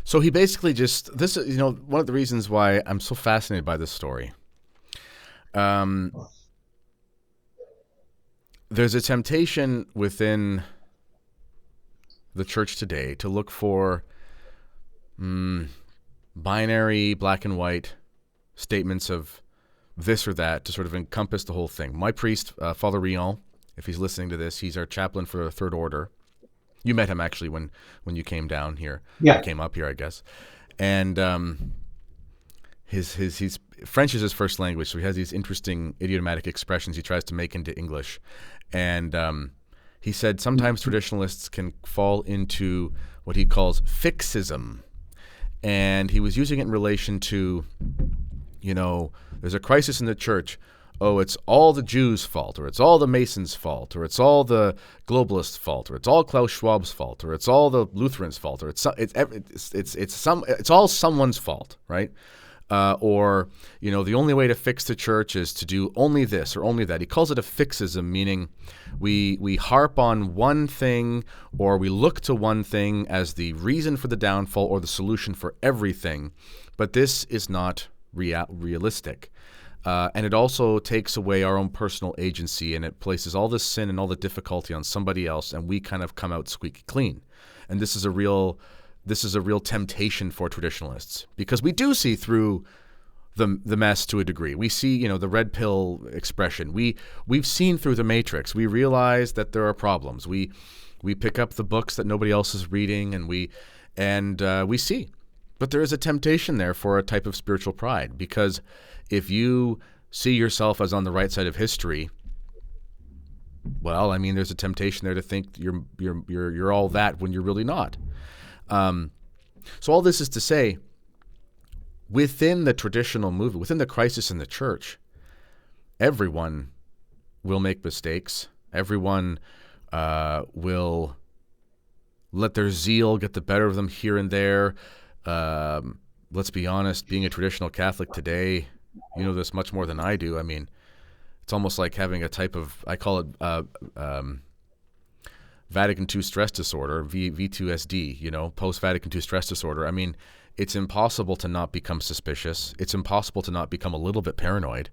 So he basically just, this is, one of the reasons why I'm so fascinated by this story. There's a temptation within the church today to look for binary, black and white statements of this or that to sort of encompass the whole thing. My priest, Father Rion, if he's listening to this, he's our chaplain for the Third Order. You met him actually when you came down here. Yeah. Came up here, I guess. And he's French is his first language, so he has these interesting idiomatic expressions he tries to make into English. And he said sometimes traditionalists can fall into what he calls fixism. And he was using it in relation to, there's a crisis in the church. Oh, it's all the Jews' fault, or it's all the Masons' fault, or it's all the globalists' fault, or it's all Klaus Schwab's fault, or it's all the Lutherans' fault, or it's all someone's fault, right? Or the only way to fix the church is to do only this or only that. He calls it a fixism, meaning we harp on one thing, or we look to one thing as the reason for the downfall or the solution for everything. But this is not realistic. And it also takes away our own personal agency, and it places all the sin and all the difficulty on somebody else, and we kind of come out squeaky clean. And this is a real temptation for traditionalists, because we do see through the mess to a degree. We see, the red pill expression. We've seen through the matrix. We realize that there are problems. We pick up the books that nobody else is reading, and we see. But there is a temptation there for a type of spiritual pride, because if you see yourself as on the right side of history, well, there's a temptation there to think you're all that when you're really not. So all this is to say, within the traditional movement, within the crisis in the church, everyone will make mistakes. Everyone will let their zeal get the better of them here and there. Let's be honest, being a traditional Catholic today, you know this much more than I do. It's almost like having a type of, I call it Vatican II stress disorder, V2SD, post-Vatican II stress disorder. I mean, it's impossible to not become suspicious. It's impossible to not become a little bit paranoid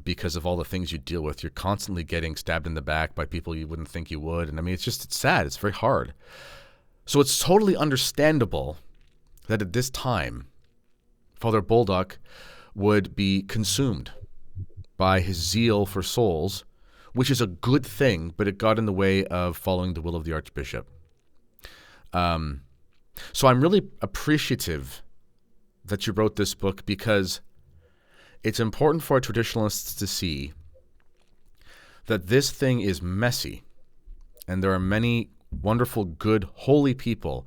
because of all the things you deal with. You're constantly getting stabbed in the back by people you wouldn't think you would. And I mean, it's sad. It's very hard. So it's totally understandable that at this time, Father Bolduc would be consumed by his zeal for souls, which is a good thing, but it got in the way of following the will of the Archbishop. So I'm really appreciative that you wrote this book, because it's important for our traditionalists to see that this thing is messy, and there are many wonderful, good, holy people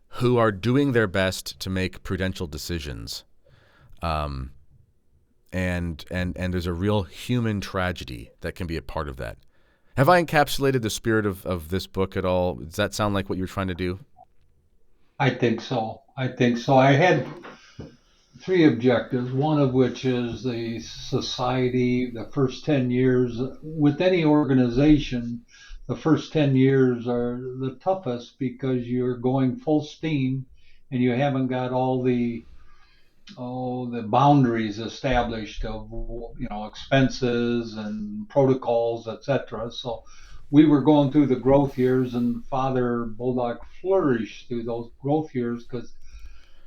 who are doing their best to make prudential decisions. And there's a real human tragedy that can be a part of that. Have I encapsulated the spirit of this book at all? Does that sound like what you're trying to do? I think so. I had three objectives, one of which is the society. The first 10 years with any organization, the first 10 years are the toughest because you're going full steam and you haven't got all the boundaries established of expenses and protocols, etc. So we were going through the growth years, and Father Bullock flourished through those growth years because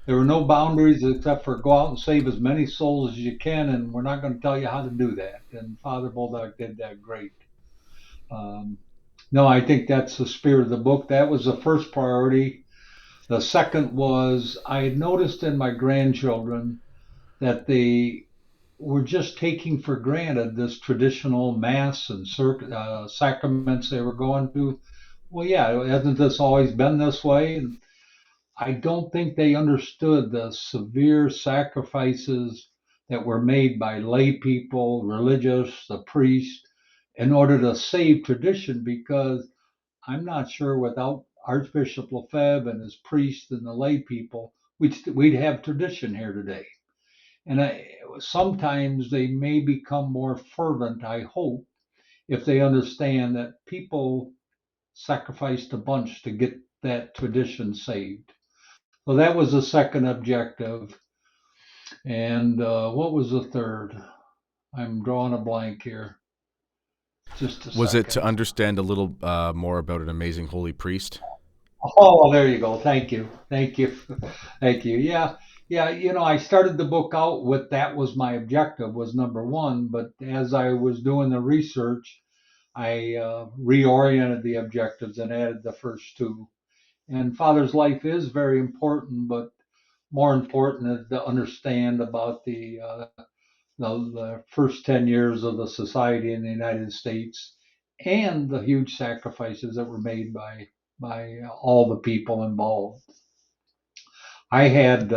there were no boundaries except for go out and save as many souls as you can, and we're not going to tell you how to do that. And Father Bullock did that great. Um, no, I think that's the spirit of the book. That was the first priority. The second was I had noticed in my grandchildren that they were just taking for granted this traditional mass and sacraments they were going to. Well, yeah, hasn't this always been this way? And I don't think they understood the severe sacrifices that were made by lay people, religious, the priest, in order to save tradition, because I'm not sure without Archbishop Lefebvre and his priests and the lay people, we'd have tradition here today. And sometimes they may become more fervent, I hope, if they understand that people sacrificed a bunch to get that tradition saved. So that was the second objective. And what was the third? I'm drawing a blank here. Just a Was it to second. understand a little more about an amazing holy priest? Oh, there you go. Thank you. Thank you. Thank you. Yeah. Yeah. I started the book out with that was my objective, was number one. But as I was doing the research, I reoriented the objectives and added the first two. And Father's life is very important, but more important is to understand about the first 10 years of the society in the United States and the huge sacrifices that were made by all the people involved. I had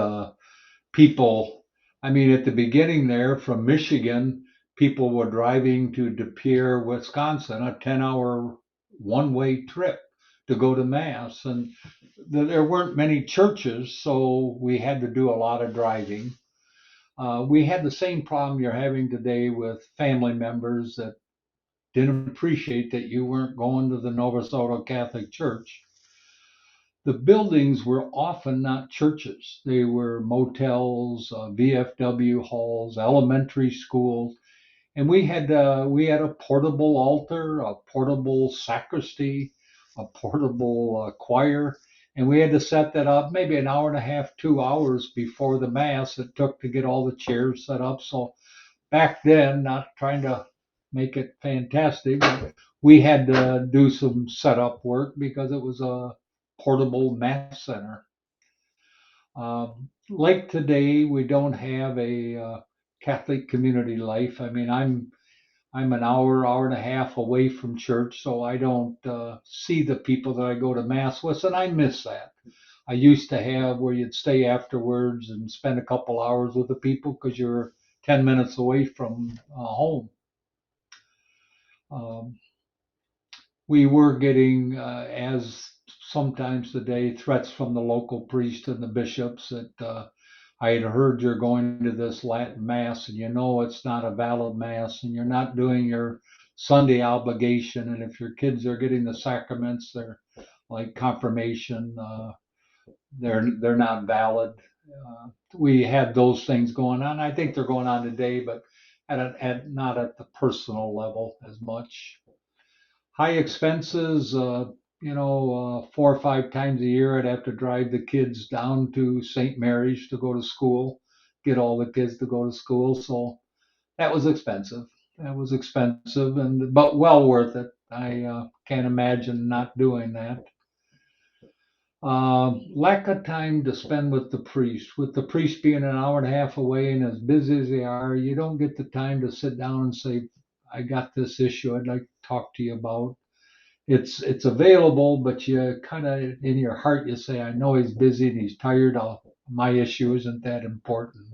people, I mean, at the beginning there from Michigan, people were driving to De Pere, Wisconsin, a 10-hour one-way trip to go to Mass. And there weren't many churches, so we had to do a lot of driving. We had the same problem you're having today with family members that didn't appreciate that you weren't going to the Nova Soto Catholic Church. The buildings were often not churches. They were motels, VFW halls, elementary schools, and we had a portable altar, a portable sacristy, a portable choir, and we had to set that up maybe an hour and a half, 2 hours before the mass it took to get all the chairs set up. So back then, not trying to make it fantastic, but we had to do some setup work because it was a portable mass center. Like today, we don't have a Catholic community life. I mean, I'm an hour and a half away from church, so I don't see the people that I go to mass with, and I miss that. I used to have where you'd stay afterwards and spend a couple hours with the people because you're 10 minutes away from home. Um, we were getting, as sometimes today, threats from the local priest and the bishops that I had heard you're going to this Latin Mass and you know it's not a valid Mass and you're not doing your Sunday obligation, and if your kids are getting the sacraments, they're like confirmation, they're not valid. We had those things going on. I think they're going on today, but at not at the personal level as much. High expenses. 4 or 5 times a year, I'd have to drive the kids down to St. Mary's to go to school, get all the kids to go to school. So that was expensive. That was expensive, and but well worth it. I can't imagine not doing that. Lack of time to spend with the priest. With the priest being an hour and a half away and as busy as they are, you don't get the time to sit down and say, "I got this issue I'd like to talk to you about." It's available, but you kind of in your heart you say, "I know he's busy and he's tired. My issue isn't that important."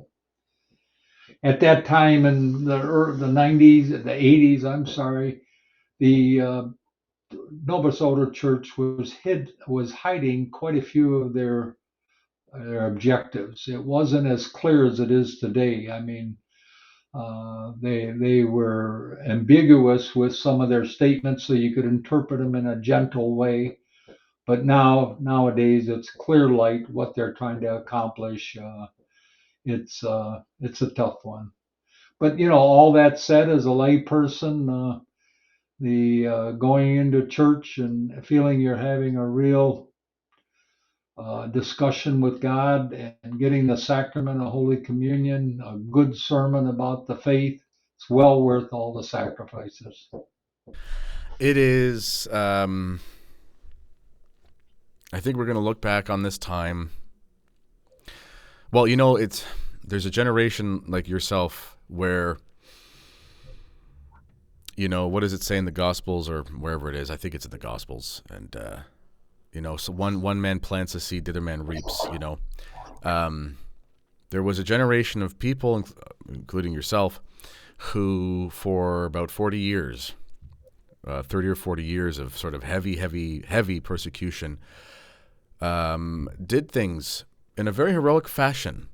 At that time in the 90s, the 80s, I'm sorry, the Novus Ordo Church was hiding quite a few of their objectives. It wasn't as clear as it is today. I mean, they were ambiguous with some of their statements, so you could interpret them in a gentle way. But nowadays, it's clear light what they're trying to accomplish. It's a tough one. But all that said, as a layperson, the going into church and feeling you're having a real discussion with God and getting the sacrament of Holy Communion, a good sermon about the faith, it's well worth all the sacrifices. It is. I think we're going to look back on this time. Well, there's a generation like yourself where, what does it say in the Gospels or wherever it is? I think it's in the Gospels. And, so one man plants a seed, the other man reaps, There was a generation of people, including yourself, who for about 40 years, 30 or 40 years of sort of heavy persecution, did things in a very heroic fashion.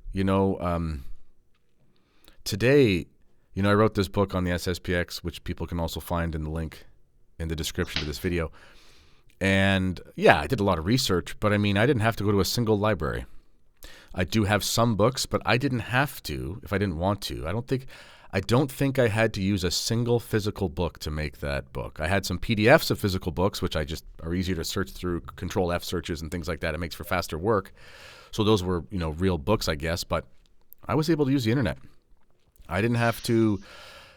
Today, I wrote this book on the SSPX, which people can also find in the link in the description to this video. And yeah, I did a lot of research, but I didn't have to go to a single library. I do have some books, but I didn't have to if I didn't want to. I don't think I had to use a single physical book to make that book. I had some PDFs of physical books, which I just are easier to search through Control F searches and things like that. It makes for faster work. So those were, real books, I guess, but I was able to use the internet. I didn't have to,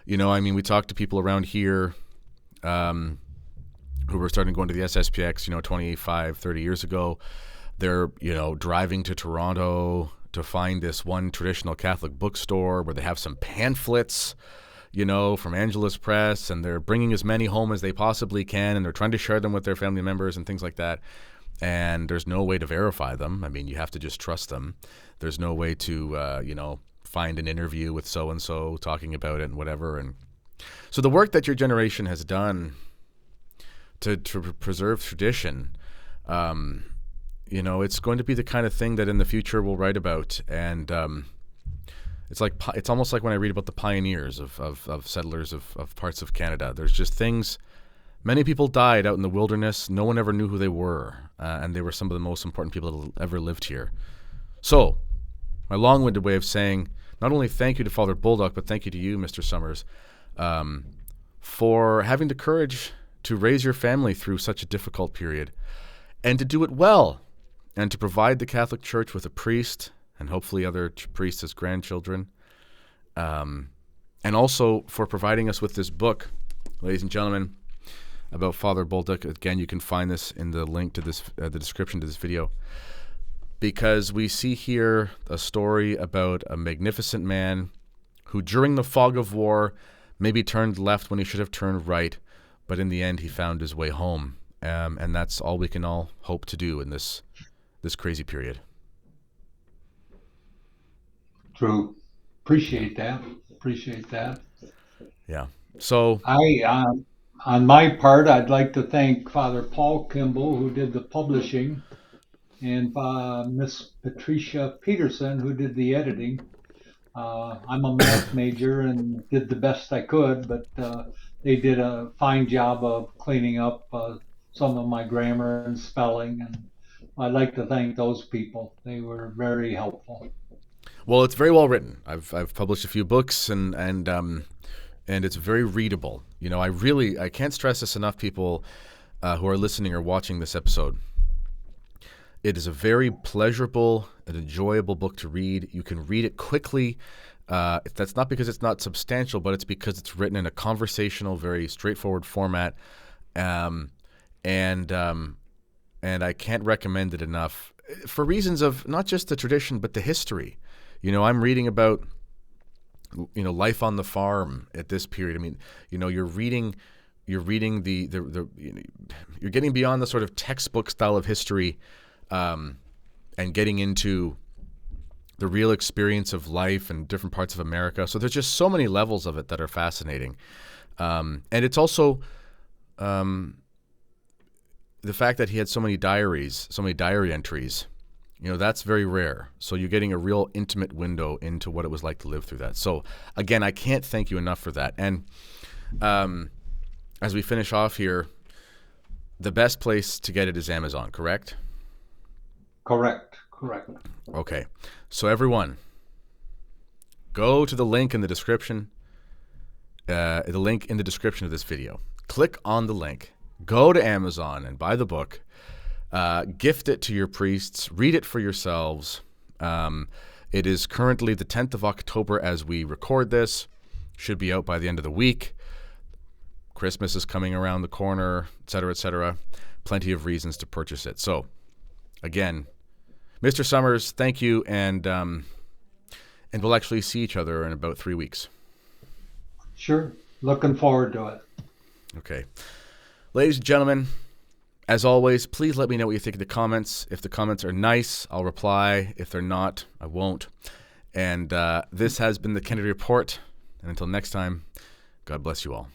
we talked to people around here who were starting to go into the SSPX, 25, 30 years ago. They're, driving to Toronto to find this one traditional Catholic bookstore where they have some pamphlets, from Angelus Press, and they're bringing as many home as they possibly can, and they're trying to share them with their family members and things like that. And there's no way to verify them. You have to just trust them. There's no way to, find an interview with so-and-so talking about it and whatever. And so the work that your generation has done to preserve tradition, it's going to be the kind of thing that in the future we'll write about. And it's almost like when I read about the pioneers of settlers of parts of Canada. There's just things. Many people died out in the wilderness. No one ever knew who they were, and they were some of the most important people that ever lived here. So, my long-winded way of saying, not only thank you to Father Bolduc, but thank you to you, Mr. Summers, for having the courage to raise your family through such a difficult period, and to do it well, and to provide the Catholic Church with a priest, and hopefully other priests as grandchildren, and also for providing us with this book, ladies and gentlemen, about Father Bolduc. Again, you can find this in the link to this, the description to this video, because we see here a story about a magnificent man who, during the fog of war, maybe turned left when he should have turned right, but in the end, he found his way home, and that's all we can all hope to do in this crazy period. True. Appreciate that. Yeah. So on my part, I'd like to thank Father Paul Kimball, who did the publishing, and Miss Patricia Peterson, who did the editing. I'm a math major and did the best I could, but they did a fine job of cleaning up some of my grammar and spelling, and I'd like to thank those people. They were very helpful. Well, it's very well written. I've published a few books, and it's very readable. You know, I can't stress this enough, people who are listening or watching this episode. It is a very pleasurable and enjoyable book to read. You can read it quickly. That's not because it's not substantial, but it's because it's written in a conversational, very straightforward format. And I can't recommend it enough for reasons of not just the tradition, but the history. You know, I'm reading about, you know, life on the farm at this period. I mean, you know, you're reading the you're getting beyond the sort of textbook style of history, and getting into the real experience of life in different parts of America. So there's just so many levels of it that are fascinating. And it's also the fact that he had so many diary entries, you know, that's very rare. So you're getting a real intimate window into what it was like to live through that. So again, I can't thank you enough for that. And as we finish off here, the best place to get it is Amazon, correct? Correct. Okay. So everyone, go to the link in the description, of this video. Click on the link. Go to Amazon and buy the book. Gift it to your priests. Read it for yourselves. It is currently the 10th of October as we record this. Should be out by the end of the week. Christmas is coming around the corner, et cetera, et cetera. Plenty of reasons to purchase it. So, again, Mr. Summers, thank you, and we'll actually see each other in about 3 weeks. Sure. Looking forward to it. Okay. Ladies and gentlemen, as always, please let me know what you think in the comments. If the comments are nice, I'll reply. If they're not, I won't. And this has been the Kennedy Report. And until next time, God bless you all.